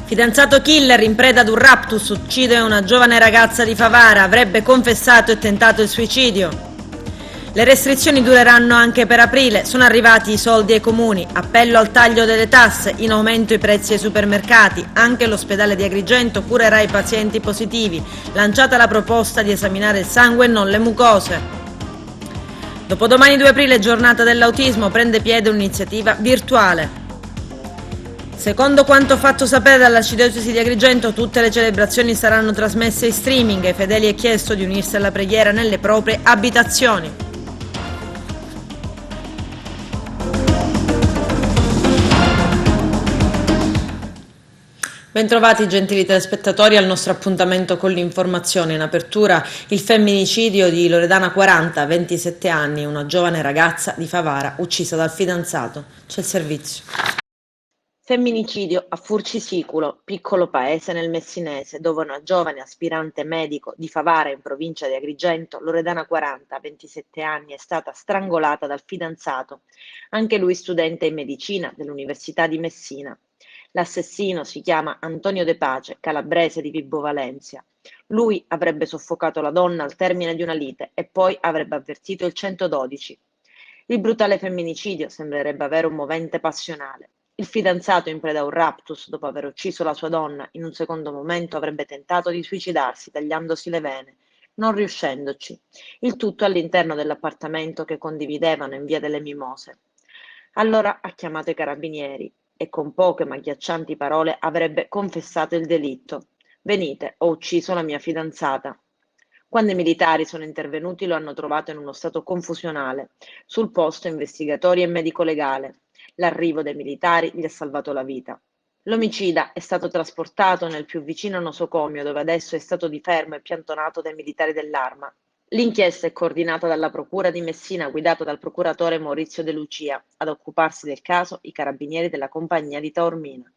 Fidanzato killer in preda ad un raptus, uccide una giovane ragazza di Favara, avrebbe confessato e tentato il suicidio. Le restrizioni dureranno anche per aprile, sono arrivati i soldi ai comuni, appello al taglio delle tasse, in aumento i prezzi ai supermercati, anche l'ospedale di Agrigento curerà i pazienti positivi, lanciata la proposta di esaminare il sangue e non le mucose. Dopodomani 2 aprile, giornata dell'autismo, prende piede un'iniziativa virtuale. Secondo quanto fatto sapere dall'Arcidiocesi di Agrigento, tutte le celebrazioni saranno trasmesse in streaming e ai fedeli è chiesto di unirsi alla preghiera nelle proprie abitazioni. Bentrovati gentili telespettatori al nostro appuntamento con l'informazione. In apertura il femminicidio di Loredana 40, 27 anni, una giovane ragazza di Favara uccisa dal fidanzato. C'è il servizio. Femminicidio a Furcisiculo, piccolo paese nel Messinese, dove una giovane aspirante medico di Favara in provincia di Agrigento, Loredana 40, 27 anni, è stata strangolata dal fidanzato, anche lui studente in medicina dell'Università di Messina. L'assassino si chiama Antonio De Pace, calabrese di Vibo Valentia. Lui avrebbe soffocato la donna al termine di una lite e poi avrebbe avvertito il 112. Il brutale femminicidio sembrerebbe avere un movente passionale. Il fidanzato, in preda a un raptus dopo aver ucciso la sua donna, in un secondo momento avrebbe tentato di suicidarsi tagliandosi le vene, non riuscendoci. Il tutto all'interno dell'appartamento che condividevano in via delle Mimose. Allora ha chiamato i carabinieri e con poche ma agghiaccianti parole avrebbe confessato il delitto. Venite, ho ucciso la mia fidanzata. Quando i militari sono intervenuti lo hanno trovato in uno stato confusionale. Sul posto investigatori e medico legale. L'arrivo dei militari gli ha salvato la vita. L'omicida è stato trasportato nel più vicino nosocomio, dove adesso è stato di fermo e piantonato dai militari dell'Arma. L'inchiesta è coordinata dalla Procura di Messina, guidata dal procuratore Maurizio De Lucia. Ad occuparsi del caso i carabinieri della compagnia di Taormina.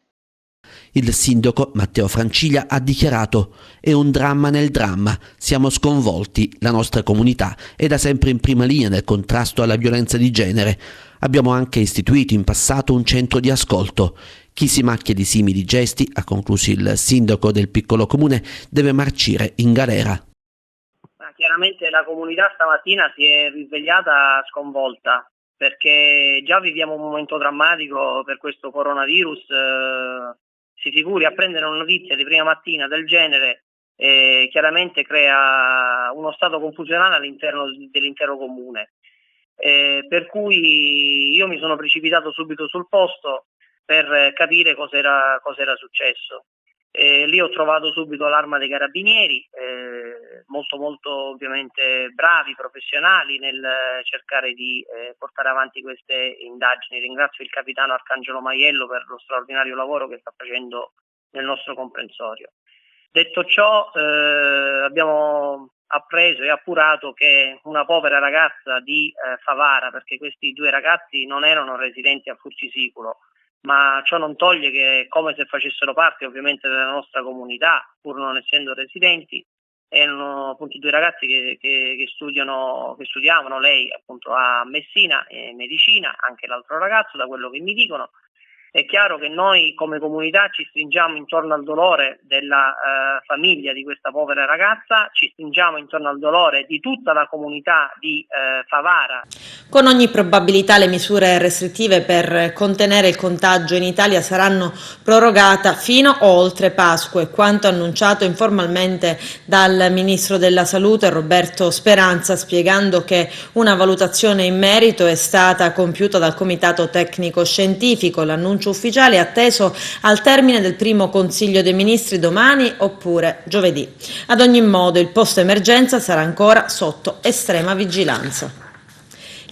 Il sindaco Matteo Franciglia ha dichiarato: è un dramma nel dramma, siamo sconvolti, la nostra comunità è da sempre in prima linea nel contrasto alla violenza di genere. Abbiamo anche istituito in passato un centro di ascolto. Chi si macchia di simili gesti, ha concluso il sindaco del piccolo comune, deve marcire in galera. Chiaramente la comunità stamattina si è risvegliata sconvolta perché già viviamo un momento drammatico per questo coronavirus. Si figuri a prendere una notizia di prima mattina del genere, chiaramente crea uno stato confusionale all'interno dell'intero comune. Per cui io mi sono precipitato subito sul posto per capire cos'era successo. Lì ho trovato subito l'Arma dei Carabinieri, molto ovviamente bravi, professionali nel cercare di portare avanti queste indagini. Ringrazio il capitano Arcangelo Maiello per lo straordinario lavoro che sta facendo nel nostro comprensorio. Detto ciò, abbiamo appreso e appurato che una povera ragazza di Favara, perché questi due ragazzi non erano residenti a Furcisiculo, ma ciò non toglie che come se facessero parte ovviamente della nostra comunità, pur non essendo residenti. Erano appunto due ragazzi che studiavano, lei appunto a Messina medicina, anche l'altro ragazzo, da quello che mi dicono. È chiaro che noi come comunità ci stringiamo intorno al dolore della famiglia di questa povera ragazza, ci stringiamo intorno al dolore di tutta la comunità di Favara. Con ogni probabilità le misure restrittive per contenere il contagio in Italia saranno prorogate fino o oltre Pasqua, e quanto annunciato informalmente dal Ministro della Salute Roberto Speranza, spiegando che una valutazione in merito è stata compiuta dal Comitato Tecnico Scientifico. L'annuncio ufficiale è atteso al termine del primo Consiglio dei Ministri domani oppure giovedì. Ad ogni modo il posto emergenza sarà ancora sotto estrema vigilanza.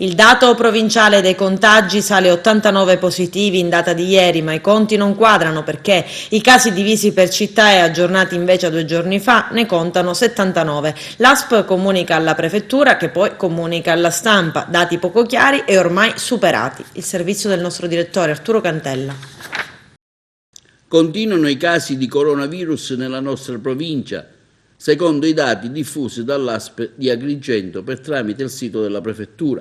Il dato provinciale dei contagi sale a 89 positivi in data di ieri, ma i conti non quadrano perché i casi divisi per città e aggiornati invece a 2 giorni fa ne contano 79. L'ASP comunica alla prefettura, che poi comunica alla stampa, dati poco chiari e ormai superati. Il servizio del nostro direttore Arturo Cantella. Continuano i casi di coronavirus nella nostra provincia, secondo i dati diffusi dall'ASP di Agrigento per tramite il sito della prefettura,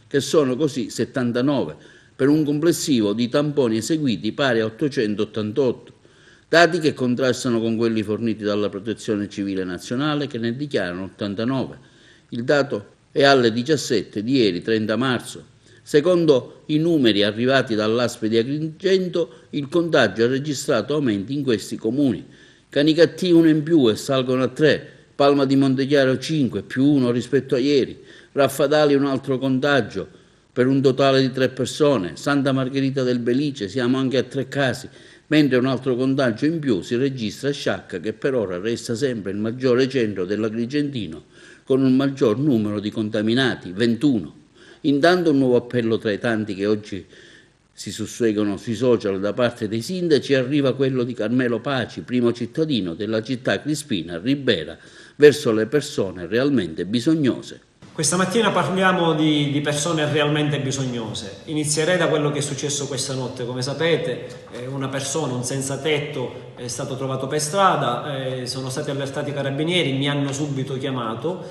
che sono così 79, per un complessivo di tamponi eseguiti pari a 888. Dati che contrastano con quelli forniti dalla Protezione Civile Nazionale, che ne dichiarano 89. Il dato è alle 17 di ieri, 30 marzo. Secondo i numeri arrivati dall'ASP di Agrigento, il contagio ha registrato aumenti in questi comuni: Canicattì 1 in più e salgono a 3, Palma di Montechiaro 5, più 1 rispetto a ieri, Raffadali un altro contagio, per un totale di 3 persone, Santa Margherita del Belice siamo anche a 3 casi, mentre un altro contagio in più si registra a Sciacca, che per ora resta sempre il maggiore centro dell'Agrigentino, con un maggior numero di contaminati, 21. Intanto un nuovo appello tra i tanti che oggi si susseguono sui social da parte dei sindaci arriva quello di Carmelo Paci, primo cittadino della città crispina, Ribera, verso le persone realmente bisognose. Questa mattina parliamo di persone realmente bisognose. Inizierei da quello che è successo questa notte. Come sapete, una persona, un senza tetto, è stato trovato per strada, sono stati allertati i carabinieri, mi hanno subito chiamato.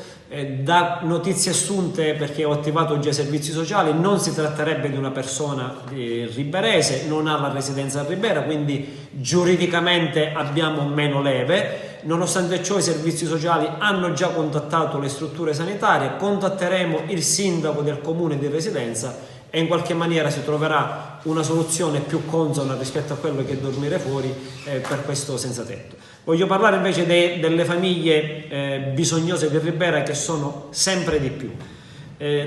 Da notizie assunte, perché ho attivato già i servizi sociali, non si tratterebbe di una persona riberese, non ha la residenza a Ribera, quindi giuridicamente abbiamo meno leve. Nonostante ciò i servizi sociali hanno già contattato le strutture sanitarie, contatteremo il sindaco del comune di residenza e in qualche maniera si troverà una soluzione più consona rispetto a quello che è dormire fuori per questo senza tetto. Voglio parlare invece delle famiglie bisognose di Ribera, che sono sempre di più.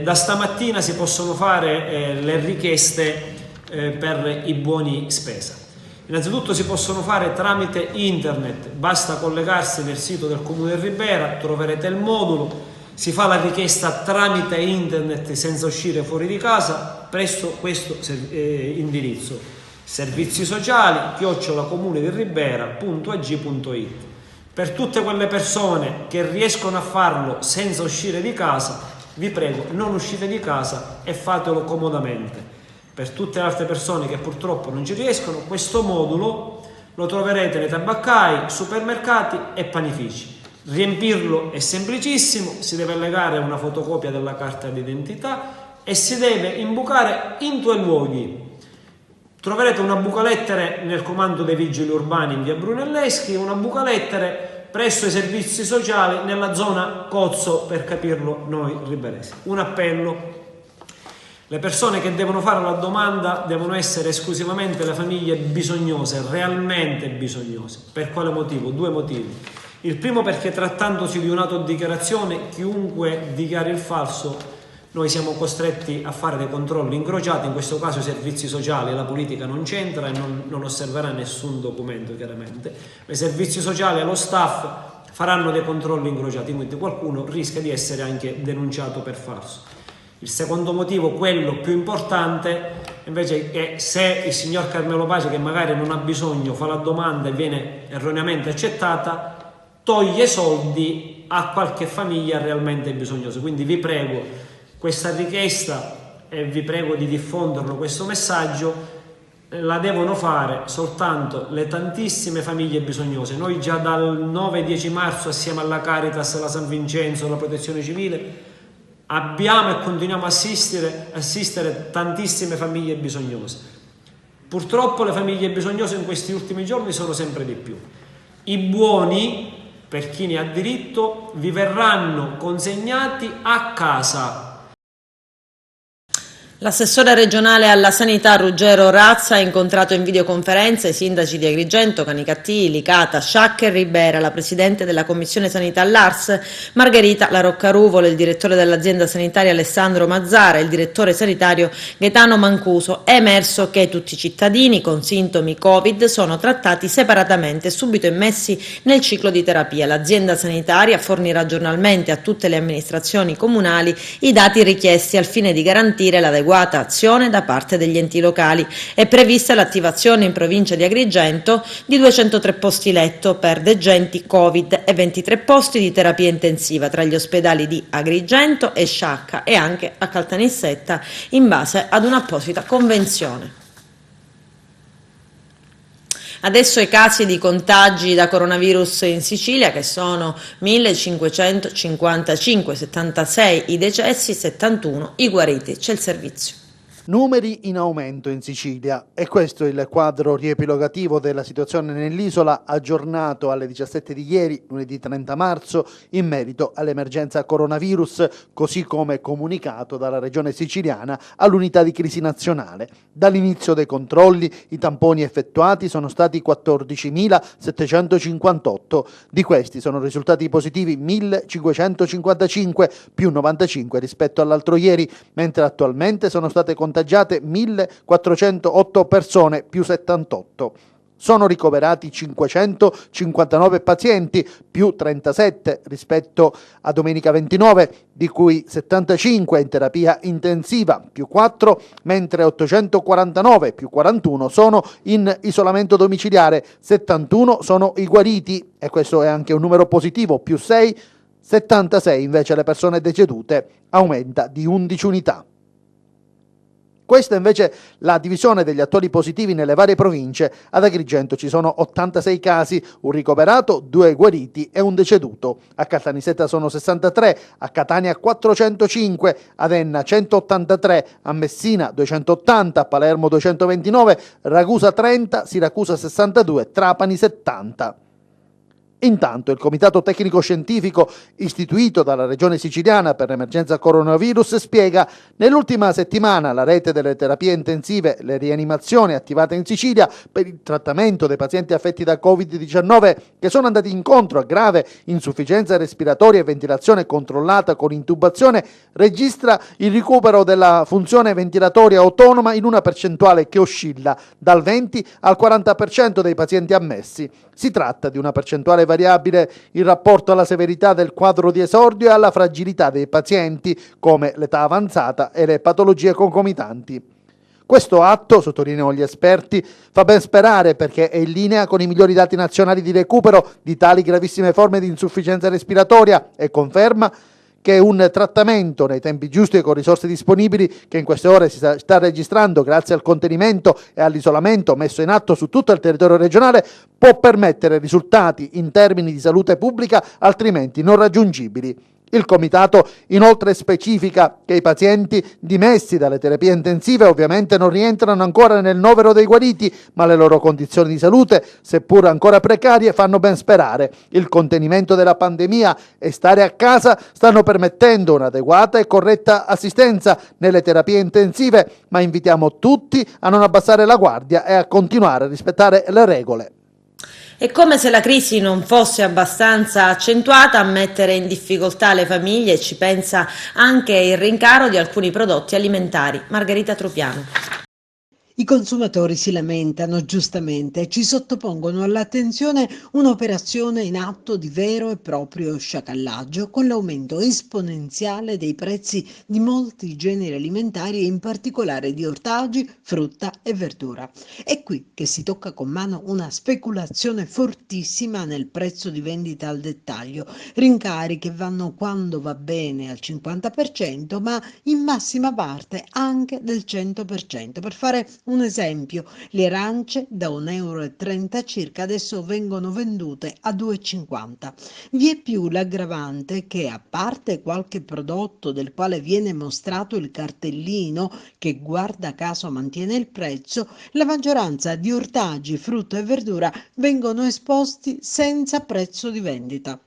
Da stamattina si possono fare le richieste per i buoni spesa. Innanzitutto si possono fare tramite internet, basta collegarsi nel sito del Comune di Ribera, troverete il modulo, si fa la richiesta tramite internet senza uscire fuori di casa presso questo indirizzo: servizi sociali @comunediRibera.ag.it. Per tutte quelle persone che riescono a farlo senza uscire di casa, vi prego, non uscite di casa e fatelo comodamente. Per tutte le altre persone che purtroppo non ci riescono, questo modulo lo troverete nei tabaccai, supermercati e panifici. Riempirlo è semplicissimo, si deve allegare una fotocopia della carta d'identità e si deve imbucare in 2 luoghi. Troverete una bucalettere nel comando dei vigili urbani in via Brunelleschi e una bucalettere presso i servizi sociali nella zona Cozzo, per capirlo noi riberesi. Un appello: le persone che devono fare la domanda devono essere esclusivamente le famiglie bisognose, realmente bisognose. Per quale motivo? 2 motivi. Il primo, perché trattandosi di un'autodichiarazione, chiunque dichiari il falso, noi siamo costretti a fare dei controlli incrociati. In questo caso i servizi sociali, la politica non c'entra e non osserverà nessun documento, chiaramente. I servizi sociali e lo staff faranno dei controlli incrociati, quindi qualcuno rischia di essere anche denunciato per falso. Il secondo motivo, quello più importante, invece, è se il signor Carmelo Paci, che magari non ha bisogno, fa la domanda e viene erroneamente accettata, toglie soldi a qualche famiglia realmente bisognosa. Quindi vi prego, questa richiesta, e vi prego di diffonderlo, questo messaggio, la devono fare soltanto le tantissime famiglie bisognose. Noi già dal 9-10 marzo, assieme alla Caritas, alla San Vincenzo, alla Protezione Civile, abbiamo e continuiamo a assistere tantissime famiglie bisognose. Purtroppo le famiglie bisognose in questi ultimi giorni sono sempre di più. I buoni, per chi ne ha diritto, vi verranno consegnati a casa. L'assessore regionale alla sanità Ruggero Razza ha incontrato in videoconferenza i sindaci di Agrigento, Canicattì, Licata, Sciacca e Ribera, la presidente della commissione sanità all'ARS Margherita La Roccaruvolo, il direttore dell'azienda sanitaria Alessandro Mazzara e il direttore sanitario Gaetano Mancuso. È emerso che tutti i cittadini con sintomi Covid sono trattati separatamente e subito immessi nel ciclo di terapia. L'azienda sanitaria fornirà giornalmente a tutte le amministrazioni comunali i dati richiesti al fine di garantire l'adeguata azione da parte degli enti locali. È prevista l'attivazione in provincia di Agrigento di 203 posti letto per degenti Covid e 23 posti di terapia intensiva tra gli ospedali di Agrigento e Sciacca e anche a Caltanissetta in base ad un'apposita convenzione. Adesso i casi di contagi da coronavirus in Sicilia, che sono 1555, 76 i decessi, 71 i guariti. C'è il servizio. Numeri in aumento in Sicilia e questo è il quadro riepilogativo della situazione nell'isola aggiornato alle 17 di ieri, lunedì 30 marzo, in merito all'emergenza coronavirus, così come comunicato dalla regione siciliana all'unità di crisi nazionale. Dall'inizio dei controlli i tamponi effettuati sono stati 14.758, di questi sono risultati positivi 1.555 più 95 rispetto all'altro ieri, mentre attualmente sono state contagiate 1.408 persone più 78. Sono ricoverati 559 pazienti più 37 rispetto a domenica 29, di cui 75 in terapia intensiva più 4, mentre 849 più 41 sono in isolamento domiciliare, 71 sono i guariti e questo è anche un numero positivo più 6, 76 invece le persone decedute, aumenta di 11 unità. Questa invece la divisione degli attuali positivi nelle varie province. Ad Agrigento ci sono 86 casi, un ricoverato, 2 guariti e un deceduto. A Caltanissetta sono 63, a Catania 405, ad Enna 183, a Messina 280, a Palermo 229, Ragusa 30, Siracusa 62, Trapani 70. Intanto il Comitato Tecnico Scientifico istituito dalla Regione Siciliana per l'emergenza coronavirus spiega: nell'ultima settimana la rete delle terapie intensive, le rianimazioni attivate in Sicilia per il trattamento dei pazienti affetti da Covid-19 che sono andati incontro a grave insufficienza respiratoria e ventilazione controllata con intubazione registra il recupero della funzione ventilatoria autonoma in una percentuale che oscilla dal 20 al 40% dei pazienti ammessi. Si tratta di una percentuale variabile in rapporto alla severità del quadro di esordio e alla fragilità dei pazienti, come l'età avanzata e le patologie concomitanti. Questo atto, sottolineano gli esperti, fa ben sperare perché è in linea con i migliori dati nazionali di recupero di tali gravissime forme di insufficienza respiratoria e conferma che un trattamento nei tempi giusti e con risorse disponibili che in queste ore si sta registrando grazie al contenimento e all'isolamento messo in atto su tutto il territorio regionale può permettere risultati in termini di salute pubblica altrimenti non raggiungibili. Il Comitato inoltre specifica che i pazienti dimessi dalle terapie intensive ovviamente non rientrano ancora nel novero dei guariti, ma le loro condizioni di salute, seppur ancora precarie, fanno ben sperare. Il contenimento della pandemia e stare a casa stanno permettendo un'adeguata e corretta assistenza nelle terapie intensive, ma invitiamo tutti a non abbassare la guardia e a continuare a rispettare le regole. È come se la crisi non fosse abbastanza accentuata a mettere in difficoltà le famiglie e ci pensa anche il rincaro di alcuni prodotti alimentari. Margherita Tropiano. I consumatori si lamentano giustamente e ci sottopongono all'attenzione un'operazione in atto di vero e proprio sciacallaggio con l'aumento esponenziale dei prezzi di molti generi alimentari e in particolare di ortaggi, frutta e verdura. È qui che si tocca con mano una speculazione fortissima nel prezzo di vendita al dettaglio, rincari che vanno quando va bene al 50% ma in massima parte anche del 100%. Per fare un esempio, le arance da 1,30 € circa adesso vengono vendute a 2,50 €. Vi è più l'aggravante che, a parte qualche prodotto del quale viene mostrato il cartellino che guarda caso mantiene il prezzo, la maggioranza di ortaggi, frutta e verdura vengono esposti senza prezzo di vendita.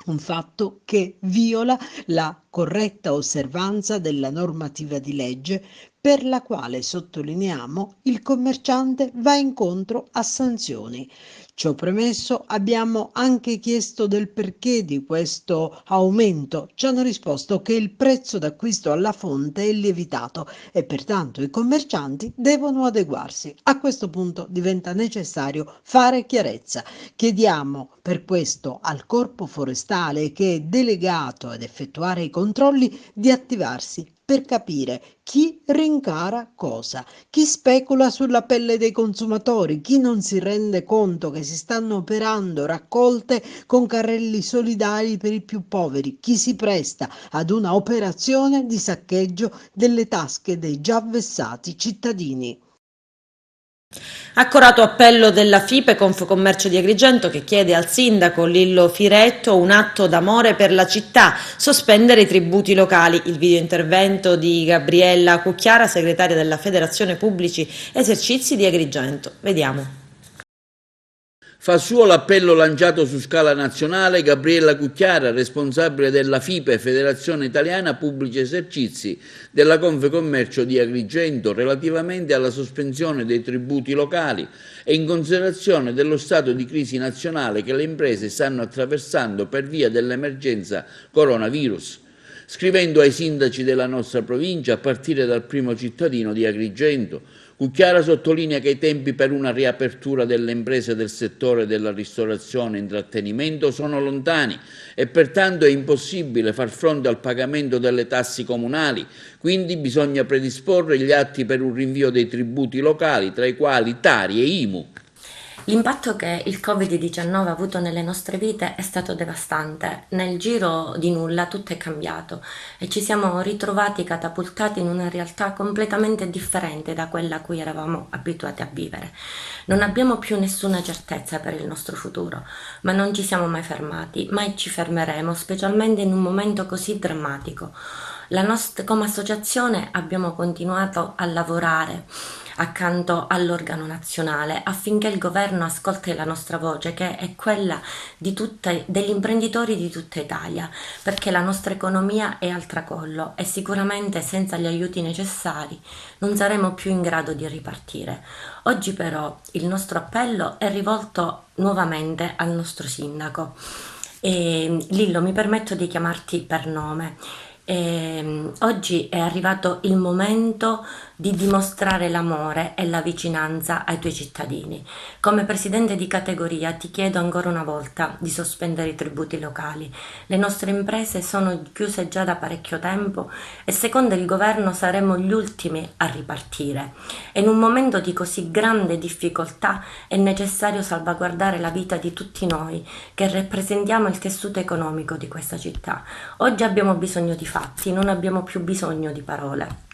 Un fatto che viola la corretta osservanza della normativa di legge per la quale, sottolineiamo, il commerciante va incontro a sanzioni. Ciò premesso, abbiamo anche chiesto del perché di questo aumento. Ci hanno risposto che il prezzo d'acquisto alla fonte è lievitato e pertanto i commercianti devono adeguarsi. A questo punto diventa necessario fare chiarezza. Chiediamo per questo al Corpo Forestale, che è delegato ad effettuare i controlli, di attivarsi per capire chi rincara cosa, chi specula sulla pelle dei consumatori, chi non si rende conto che si stanno operando raccolte con carrelli solidari per i più poveri, chi si presta ad una operazione di saccheggio delle tasche dei già vessati cittadini. Accorato appello della FIPE Confcommercio di Agrigento che chiede al sindaco Lillo Firetto un atto d'amore per la città, sospendere i tributi locali. Il video intervento di Gabriella Cucchiara, segretaria della Federazione Pubblici Esercizi di Agrigento. Vediamo. Fa suo l'appello lanciato su scala nazionale Gabriella Cucchiara, responsabile della FIPE, Federazione Italiana Pubblici Esercizi, della Confcommercio di Agrigento, relativamente alla sospensione dei tributi locali e in considerazione dello stato di crisi nazionale che le imprese stanno attraversando per via dell'emergenza coronavirus. Scrivendo ai sindaci della nostra provincia, a partire dal primo cittadino di Agrigento, Cucchiara sottolinea che i tempi per una riapertura delle imprese del settore della ristorazione e intrattenimento sono lontani e pertanto è impossibile far fronte al pagamento delle tasse comunali, quindi bisogna predisporre gli atti per un rinvio dei tributi locali, tra i quali Tari e IMU. L'impatto che il Covid-19 ha avuto nelle nostre vite è stato devastante. Nel giro di nulla tutto è cambiato e ci siamo ritrovati catapultati in una realtà completamente differente da quella a cui eravamo abituati a vivere. Non abbiamo più nessuna certezza per il nostro futuro, ma non ci siamo mai fermati, mai ci fermeremo, specialmente in un momento così drammatico. Come associazione abbiamo continuato a lavorare accanto all'organo nazionale affinché il governo ascolti la nostra voce, che è quella degli imprenditori di tutta Italia, perché la nostra economia è al tracollo e sicuramente senza gli aiuti necessari non saremo più in grado di ripartire. Oggi però il nostro appello è rivolto nuovamente al nostro sindaco. Lillo, mi permetto di chiamarti per nome. Oggi è arrivato il momento di dimostrare l'amore e la vicinanza ai tuoi cittadini. Come presidente di categoria ti chiedo ancora una volta di sospendere i tributi locali. Le nostre imprese sono chiuse già da parecchio tempo e secondo il governo saremo gli ultimi a ripartire. E in un momento di così grande difficoltà è necessario salvaguardare la vita di tutti noi che rappresentiamo il tessuto economico di questa città. Oggi abbiamo bisogno di fatti, non abbiamo più bisogno di parole.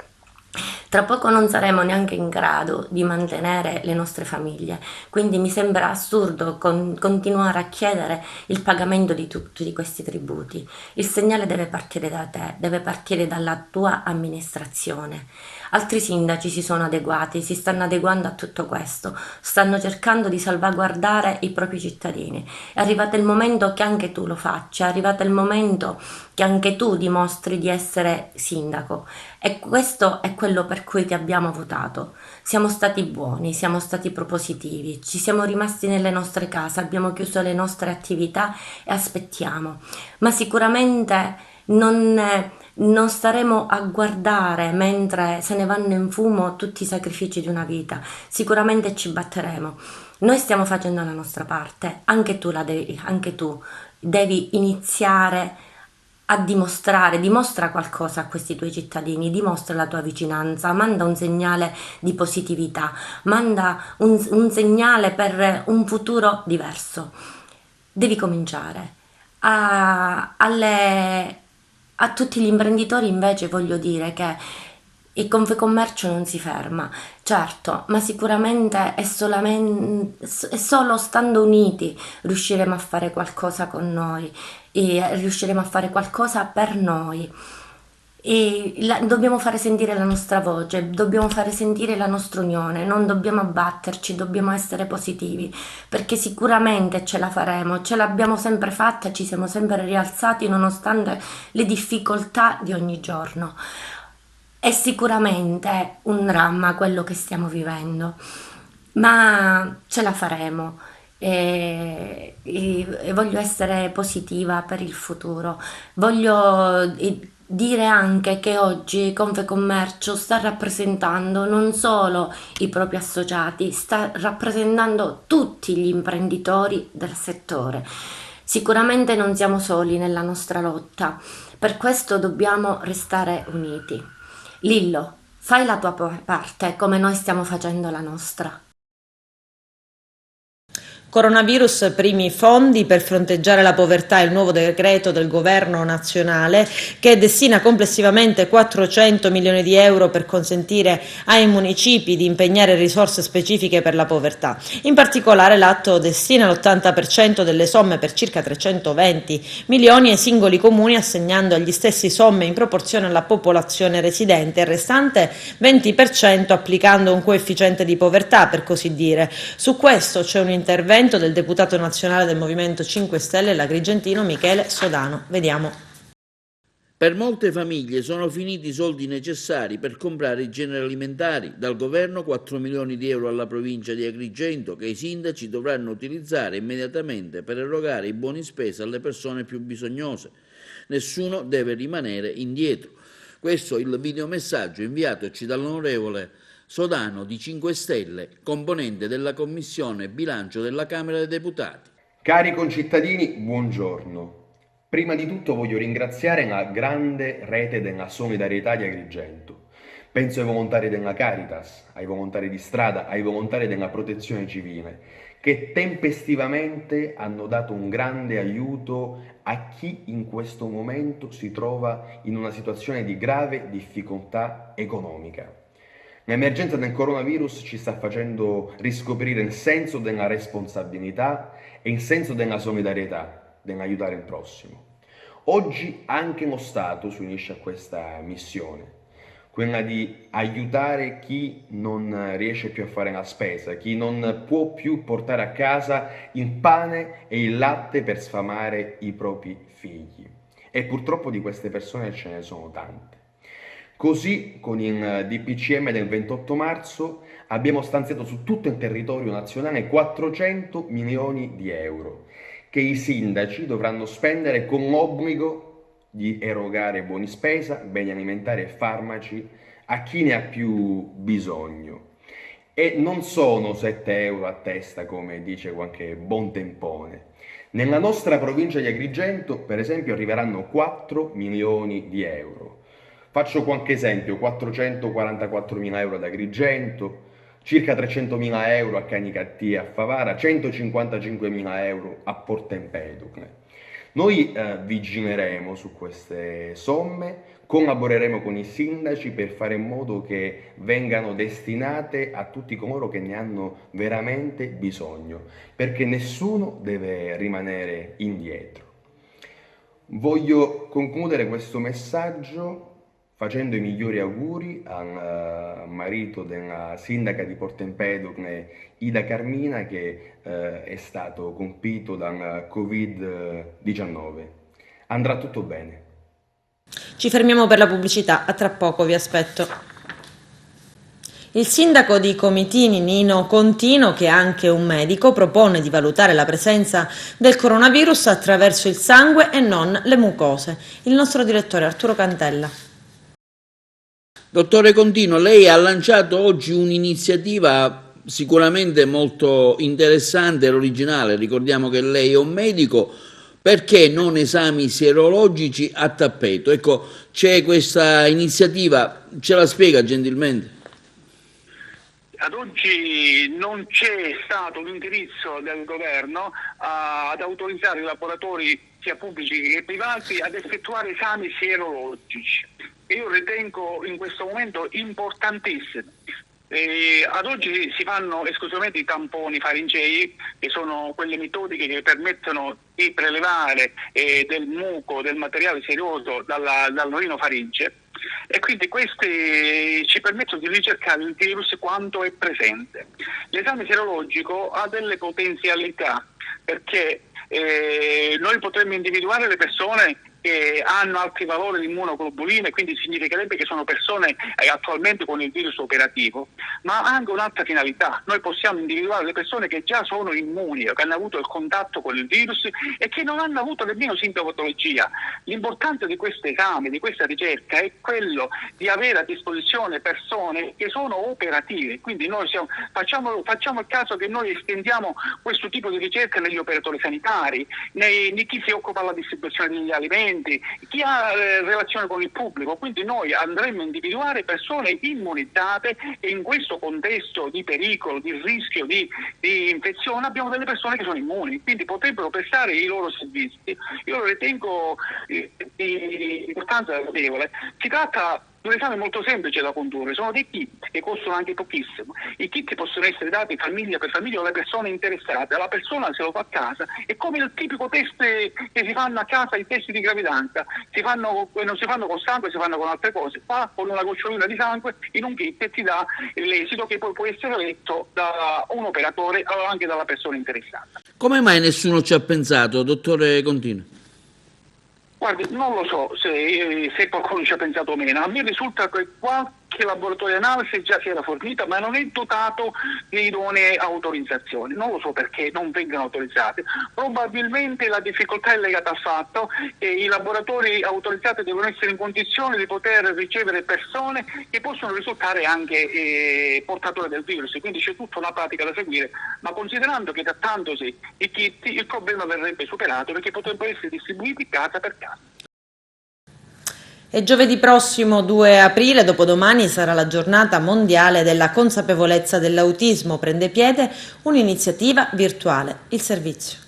Tra poco non saremo neanche in grado di mantenere le nostre famiglie, quindi mi sembra assurdo continuare a chiedere il pagamento di tutti questi tributi. Il segnale deve partire da te, deve partire dalla tua amministrazione. Altri sindaci si sono adeguati, si stanno adeguando a tutto questo, stanno cercando di salvaguardare i propri cittadini. È arrivato il momento che anche tu lo faccia, è arrivato il momento che anche tu dimostri di essere sindaco e questo è quello per cui ti abbiamo votato. Siamo stati buoni, siamo stati propositivi, ci siamo rimasti nelle nostre case, abbiamo chiuso le nostre attività e aspettiamo, ma sicuramente non staremo a guardare mentre se ne vanno in fumo tutti i sacrifici di una vita, sicuramente ci batteremo. Noi stiamo facendo la nostra parte, anche tu devi iniziare a dimostra qualcosa a questi tuoi cittadini, dimostra la tua vicinanza, manda un segnale di positività, manda un segnale per un futuro diverso. Devi cominciare. A tutti gli imprenditori invece voglio dire che il Confcommercio non si ferma, certo, ma sicuramente è solo stando uniti riusciremo a fare qualcosa con noi, e riusciremo a fare qualcosa per noi. Dobbiamo fare sentire la nostra voce, dobbiamo fare sentire la nostra unione, non dobbiamo abbatterci, dobbiamo essere positivi, perché sicuramente ce la faremo, ce l'abbiamo sempre fatta, ci siamo sempre rialzati nonostante le difficoltà di ogni giorno. È sicuramente un dramma quello che stiamo vivendo, ma ce la faremo. E voglio essere positiva per il futuro. Voglio dire anche che oggi Confcommercio sta rappresentando non solo i propri associati, sta rappresentando tutti gli imprenditori del settore. Sicuramente non siamo soli nella nostra lotta, per questo dobbiamo restare uniti. Lillo, fai la tua parte come noi stiamo facendo la nostra. Coronavirus, primi fondi per fronteggiare la povertà, il nuovo decreto del governo nazionale che destina complessivamente 400 milioni di euro per consentire ai municipi di impegnare risorse specifiche per la povertà. In particolare l'atto destina l'80% delle somme per circa 320 milioni ai singoli comuni, assegnando agli stessi somme in proporzione alla popolazione residente e il restante 20% applicando un coefficiente di povertà, per così dire. Su questo c'è un intervento del deputato nazionale del Movimento 5 Stelle l'Agrigentino Michele Sodano. Vediamo. Per molte famiglie sono finiti i soldi necessari per comprare i generi alimentari. Dal governo 4 milioni di euro alla provincia di Agrigento che i sindaci dovranno utilizzare immediatamente per erogare i buoni spesa alle persone più bisognose. Nessuno deve rimanere indietro. Questo è il videomessaggio inviatoci dall'onorevole Sodano di 5 Stelle, componente della Commissione Bilancio della Camera dei Deputati. Cari concittadini, buongiorno. Prima di tutto voglio ringraziare la grande rete della solidarietà di Agrigento. Penso ai volontari della Caritas, ai volontari di strada, ai volontari della protezione civile, che tempestivamente hanno dato un grande aiuto a chi in questo momento si trova in una situazione di grave difficoltà economica. L'emergenza del coronavirus ci sta facendo riscoprire il senso della responsabilità e il senso della solidarietà, dell'aiutare il prossimo. Oggi anche lo Stato si unisce a questa missione, quella di aiutare chi non riesce più a fare la spesa, chi non può più portare a casa il pane e il latte per sfamare i propri figli. E purtroppo di queste persone ce ne sono tante. Così con il DPCM del 28 marzo abbiamo stanziato su tutto il territorio nazionale 400 milioni di euro che i sindaci dovranno spendere con l'obbligo di erogare buoni spesa, beni alimentari e farmaci a chi ne ha più bisogno. E non sono 7 euro a testa come dice qualche buontempone. Nella nostra provincia di Agrigento, per esempio, arriveranno 4 milioni di euro. Faccio qualche esempio: 444.000 euro ad Agrigento, circa 300.000 euro a Canicattì e a Favara, 155.000 euro a Porto Empedocle. Noi vigileremo su queste somme, collaboreremo con i sindaci per fare in modo che vengano destinate a tutti coloro che ne hanno veramente bisogno, perché nessuno deve rimanere indietro. Voglio concludere questo messaggio facendo i migliori auguri al marito della sindaca di Porto Empedocle, Ida Carmina, che è stato colpito dal Covid-19. Andrà tutto bene. Ci fermiamo per la pubblicità, a tra poco, vi aspetto. Il sindaco di Comitini, Nino Contino, che è anche un medico, propone di valutare la presenza del coronavirus attraverso il sangue e non le mucose. Il nostro direttore Arturo Cantella. Dottore Contino, lei ha lanciato oggi un'iniziativa sicuramente molto interessante e originale. Ricordiamo che lei è un medico. Perché non esami sierologici a tappeto? Ecco, c'è questa iniziativa, ce la spiega gentilmente? Ad oggi non c'è stato un indirizzo del governo ad autorizzare i laboratori sia pubblici che privati ad effettuare esami sierologici. E io ritengo in questo momento importantissimo. Ad oggi si fanno esclusivamente i tamponi faringei, che sono quelle metodiche che permettono di prelevare del muco, del materiale serioso dall'urino faringe, e quindi questi ci permettono di ricercare il virus quando è presente. L'esame serologico ha delle potenzialità, perché noi potremmo individuare le persone che hanno alti valori di immunoglobuline, quindi significherebbe che sono persone attualmente con il virus operativo, ma ha anche un'altra finalità. Noi possiamo individuare le persone che già sono immuni, che hanno avuto il contatto con il virus e che non hanno avuto nemmeno sintomatologia. L'importanza di questo esame, di questa ricerca, è quello di avere a disposizione persone che sono operative. Quindi noi facciamo il caso che noi estendiamo questo tipo di ricerca negli operatori sanitari, di chi si occupa della distribuzione degli alimenti, docenti, chi ha relazione con il pubblico, quindi noi andremo a individuare persone immunizzate e in questo contesto di pericolo, di rischio di infezione abbiamo delle persone che sono immuni, quindi potrebbero prestare i loro servizi. Io lo ritengo di importanza notevole. Si tratta di un esame molto semplice da condurre, sono dei kit che costano anche pochissimo. I kit possono essere dati famiglia per famiglia alle persone interessate, la persona se lo fa a casa, è come il tipico test che si fanno a casa, i test di gravidanza, non si fanno con sangue, si fanno con altre cose, fa con una gocciolina di sangue in un kit e ti dà l'esito che poi può essere letto da un operatore o anche dalla persona interessata. Come mai nessuno ci ha pensato, dottore Contino? Guardi, non lo so se qualcuno ci ha pensato o meno, a me risulta che qualche laboratorio di analisi già si era fornita, ma non è dotato di idonee autorizzazioni. Non lo so perché non vengano autorizzati. Probabilmente la difficoltà è legata al fatto che i laboratori autorizzati devono essere in condizione di poter ricevere persone che possono risultare anche portatori del virus, quindi c'è tutta una pratica da seguire, ma considerando che trattandosi di kit il problema verrebbe superato perché potrebbero essere distribuiti casa per casa. E giovedì prossimo 2 aprile, dopodomani, sarà la giornata mondiale della consapevolezza dell'autismo. Prende piede un'iniziativa virtuale, il servizio.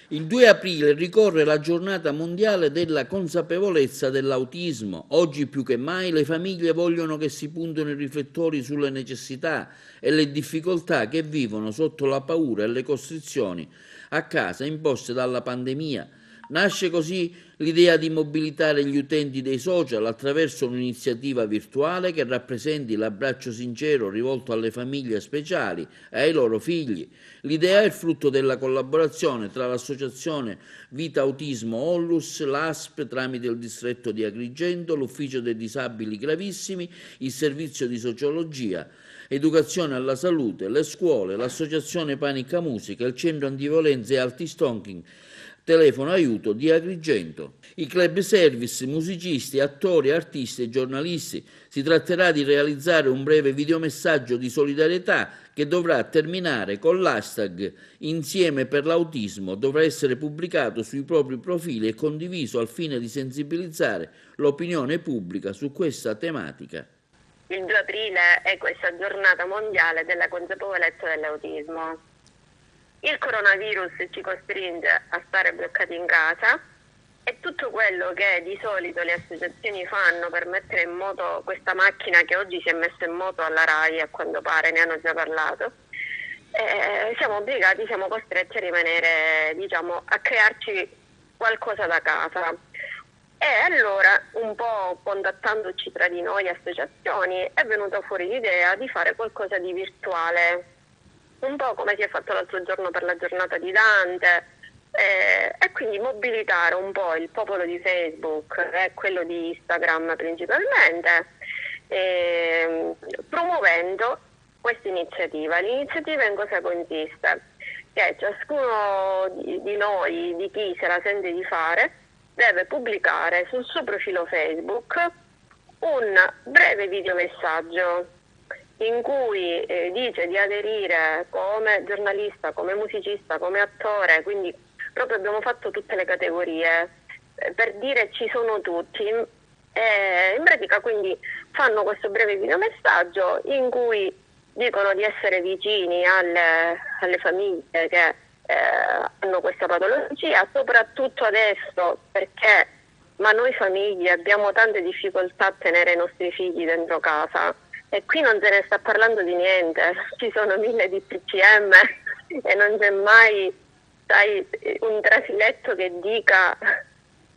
Il 2 aprile ricorre la giornata mondiale della consapevolezza dell'autismo. Oggi più che mai le famiglie vogliono che si puntino i riflettori sulle necessità e le difficoltà che vivono sotto la paura e le costrizioni a casa imposte dalla pandemia. Nasce così l'idea di mobilitare gli utenti dei social attraverso un'iniziativa virtuale che rappresenti l'abbraccio sincero rivolto alle famiglie speciali e ai loro figli. L'idea è il frutto della collaborazione tra l'associazione Vita Autismo Onlus, l'ASP tramite il distretto di Agrigento, l'Ufficio dei Disabili Gravissimi, il Servizio di Sociologia, Educazione alla Salute, le scuole, l'Associazione Panica Musica, il Centro Antiviolenza e Antistalking, Telefono Aiuto di Agrigento. I club service, musicisti, attori, artisti e giornalisti. Si tratterà di realizzare un breve videomessaggio di solidarietà che dovrà terminare con l'hashtag Insieme per l'autismo. Dovrà essere pubblicato sui propri profili e condiviso al fine di sensibilizzare l'opinione pubblica su questa tematica. Il 2 aprile è questa giornata mondiale della consapevolezza dell'autismo. Il coronavirus ci costringe a stare bloccati in casa e tutto quello che di solito le associazioni fanno per mettere in moto questa macchina che oggi si è messa in moto alla RAI, a quanto pare, ne hanno già parlato, siamo costretti a rimanere, a crearci qualcosa da casa. E allora, un po' contattandoci tra di noi associazioni, è venuta fuori l'idea di fare qualcosa di virtuale, un po' come si è fatto l'altro giorno per la giornata di Dante, e quindi mobilitare un po' il popolo di Facebook e quello di Instagram principalmente, promuovendo questa iniziativa. L'iniziativa in cosa consiste? Che ciascuno di noi, di chi se la sente di fare, deve pubblicare sul suo profilo Facebook un breve videomessaggio in cui dice di aderire come giornalista, come musicista, come attore, quindi proprio abbiamo fatto tutte le categorie per dire ci sono tutti. In pratica quindi fanno questo breve videomessaggio in cui dicono di essere vicini alle famiglie che hanno questa patologia, soprattutto adesso perché noi famiglie abbiamo tante difficoltà a tenere i nostri figli dentro casa. E qui non se ne sta parlando di niente, ci sono 1000 DPCM e non c'è mai un trafiletto che dica.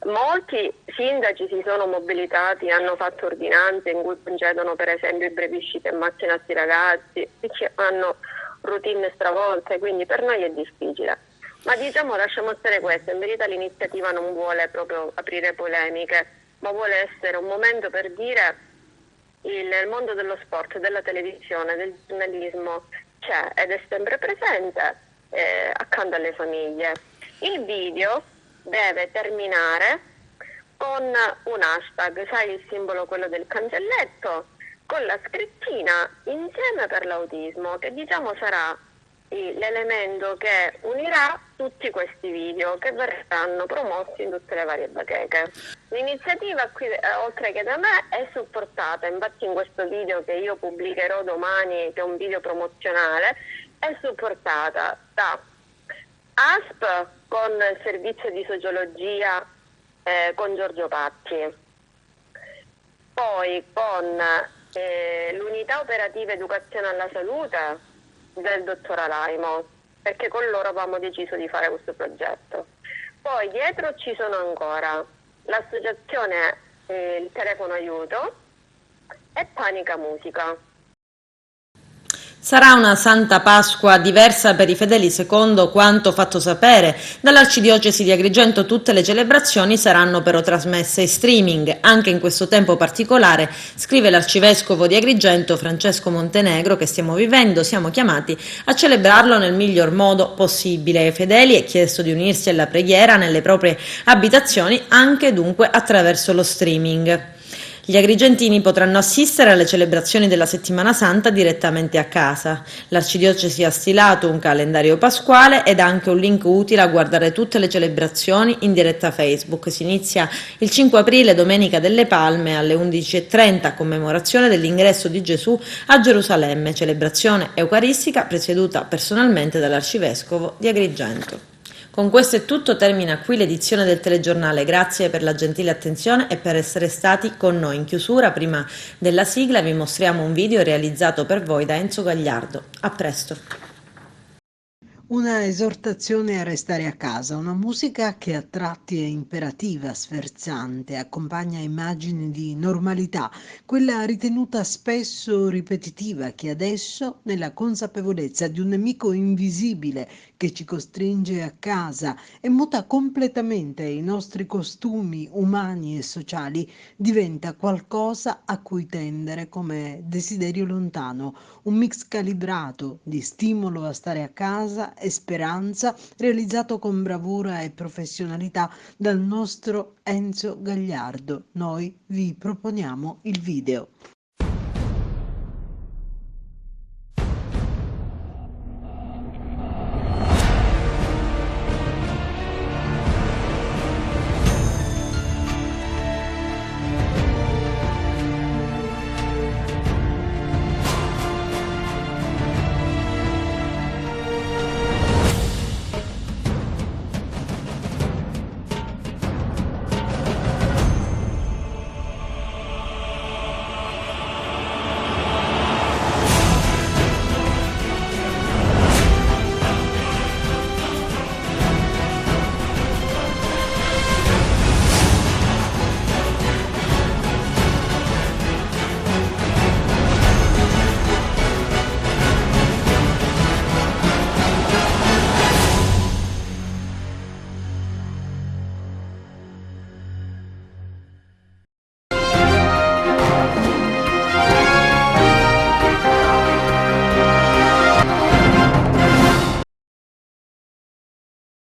Molti sindaci si sono mobilitati, hanno fatto ordinanze in cui concedono per esempio i brevi uscite in macchina a questi ragazzi, hanno routine stravolte, quindi per noi è difficile. Ma lasciamo stare questo, in verità l'iniziativa non vuole proprio aprire polemiche, ma vuole essere un momento per dire il mondo dello sport, della televisione, del giornalismo c'è ed è sempre presente accanto alle famiglie. Il video deve terminare con un hashtag, sai il simbolo quello del cancelletto, con la scrittina Insieme per l'autismo, che sarà l'elemento che unirà tutti questi video che verranno promossi in tutte le varie bacheche. L'iniziativa qui, oltre che da me, è supportata, infatti in questo video che io pubblicherò domani, che è un video promozionale, è supportata da ASP con il servizio di sociologia con Giorgio Patti, poi con l'unità operativa educazione alla salute del dottor Alaimo, perché con loro avevamo deciso di fare questo progetto. Poi dietro ci sono ancora l'associazione il telefono aiuto e Panica Musica. Sarà una Santa Pasqua diversa per i fedeli secondo quanto fatto sapere dall'Arcidiocesi di Agrigento. Tutte le celebrazioni saranno però trasmesse in streaming. Anche in questo tempo particolare, scrive l'Arcivescovo di Agrigento Francesco Montenegro, che stiamo vivendo, siamo chiamati a celebrarlo nel miglior modo possibile. Ai fedeli è chiesto di unirsi alla preghiera nelle proprie abitazioni, anche dunque attraverso lo streaming. Gli agrigentini potranno assistere alle celebrazioni della Settimana Santa direttamente a casa. L'Arcidiocesi ha stilato un calendario pasquale ed anche un link utile a guardare tutte le celebrazioni in diretta Facebook. Si inizia il 5 aprile, Domenica delle Palme, alle 11:30, commemorazione dell'ingresso di Gesù a Gerusalemme, celebrazione eucaristica presieduta personalmente dall'Arcivescovo di Agrigento. Con questo è tutto, termina qui l'edizione del telegiornale. Grazie per la gentile attenzione e per essere stati con noi. In chiusura, prima della sigla, vi mostriamo un video realizzato per voi da Enzo Gagliardo. A presto. Una esortazione a restare a casa, una musica che a tratti è imperativa, sferzante, accompagna immagini di normalità, quella ritenuta spesso ripetitiva che adesso, nella consapevolezza di un nemico invisibile che ci costringe a casa e muta completamente i nostri costumi umani e sociali, diventa qualcosa a cui tendere come desiderio lontano, un mix calibrato di stimolo a stare a casa e speranza, realizzato con bravura e professionalità dal nostro Enzo Gagliardo. Noi vi proponiamo il video.